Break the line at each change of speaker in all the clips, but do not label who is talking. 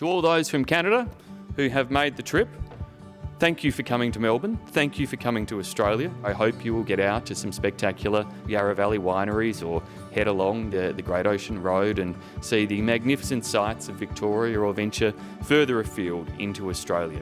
To all those from Canada who have made the trip, thank you for coming to Melbourne. Thank you for coming to Australia. I hope you will get out to some spectacular Yarra Valley wineries or head along the Great Ocean Road and see the magnificent sights of Victoria or venture further afield into Australia.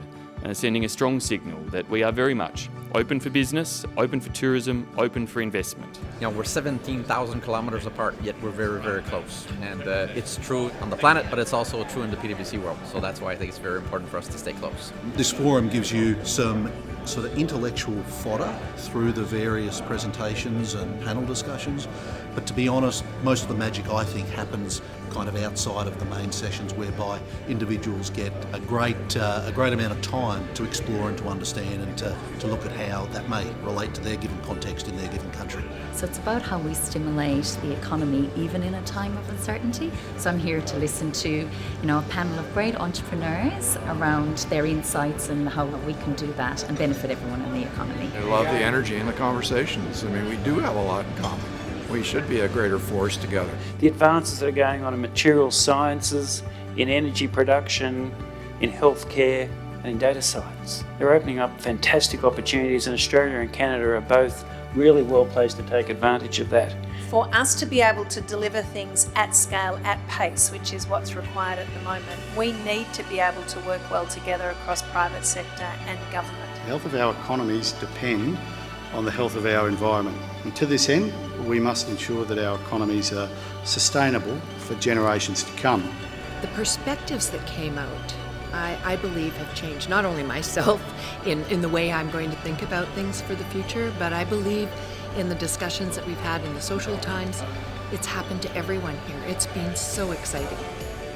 Sending a strong signal that we are very much open for business, open for tourism, open for investment.
You know, we're 17,000 kilometres apart, yet we're very, very close. And it's true on the planet, but it's also true in the PwC world. So that's why I think it's very important for us to stay close.
This forum gives you some sort of intellectual fodder through the various presentations and panel discussions. But to be honest, most of the magic, I think, happens kind of outside of the main sessions, whereby individuals get a great amount of time to explore and to understand and to look at how that may relate to their given context in their given country.
So it's about how we stimulate the economy even in a time of uncertainty. So I'm here to listen to, a panel of great entrepreneurs around their insights and how we can do that and benefit everyone in the economy.
I love the energy in the conversations. I mean, we do have a lot in common. We should be a greater force together.
The advances that are going on in materials sciences, in energy production, in healthcare, and in data science. They're opening up fantastic opportunities, and Australia and Canada are both really well placed to take advantage of that.
For us to be able to deliver things at scale, at pace, which is what's required at the moment, we need to be able to work well together across private sector and government.
The health of our economies depend on the health of our environment. And to this end, we must ensure that our economies are sustainable for generations to come.
The perspectives that came out, I believe, have changed not only myself in the way I'm going to think about things for the future, but I believe in the discussions that we've had in the social times. It's happened to everyone here. It's been so exciting.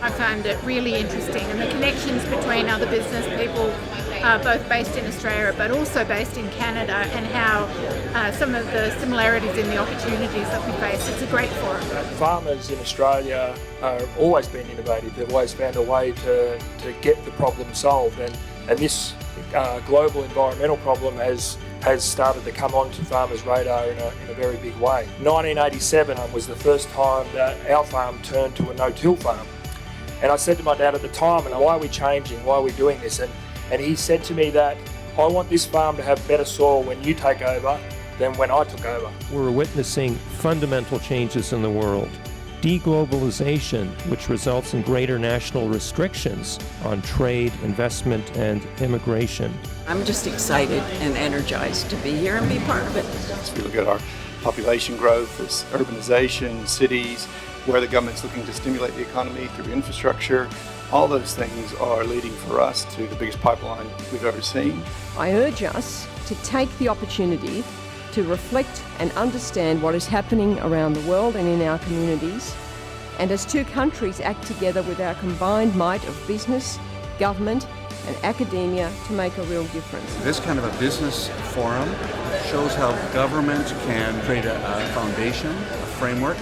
I found it really interesting, and the connections between other business people, both based in Australia but also based in Canada, and how some of the similarities in the opportunities that we face. It's a great forum.
Farmers in Australia have always been innovative. They've always found a way to get the problem solved, and this global environmental problem has started to come onto farmers' radar in a very big way. 1987 was the first time that our farm turned to a no-till farm. And I said to my dad at the time, and why are we changing? Why are we doing this? And he said to me that I want this farm to have better soil when you take over than when I took over.
We're witnessing fundamental changes in the world. Deglobalization, which results in greater national restrictions on trade, investment, and immigration.
I'm just excited and energized to be here and be part of it.
As we look at our population growth, this urbanization, cities, where the government's looking to stimulate the economy through infrastructure, all those things are leading for us to the biggest pipeline we've ever seen.
I urge us to take the opportunity to reflect and understand what is happening around the world and in our communities, and as two countries act together with our combined might of business, government and academia to make a real difference.
This kind of a business forum shows how government can create a foundation, a framework.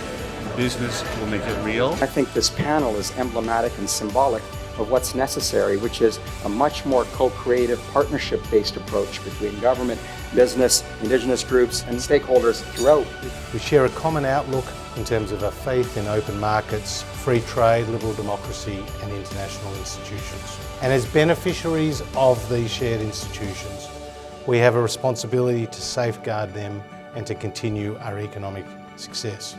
Business will make it real.
I think this panel is emblematic and symbolic of what's necessary, which is a much more co-creative, partnership-based approach between government, business, Indigenous groups, and stakeholders throughout.
We share a common outlook in terms of our faith in open markets, free trade, liberal democracy, and international institutions. And as beneficiaries of these shared institutions, we have a responsibility to safeguard them and to continue our economic success.